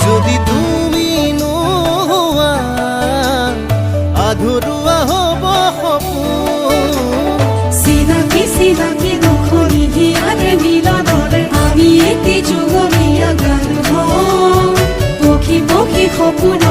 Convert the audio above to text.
যদি তুমি নোহোৱা আধৰুৱা হ'ব সপোন। চিনাকি চিনাকি দুখনি হিয়াৰে মিলনৰে আমি এটি যুগমীয়া গান হওঁ। পক্ষী পক্ষী সপোন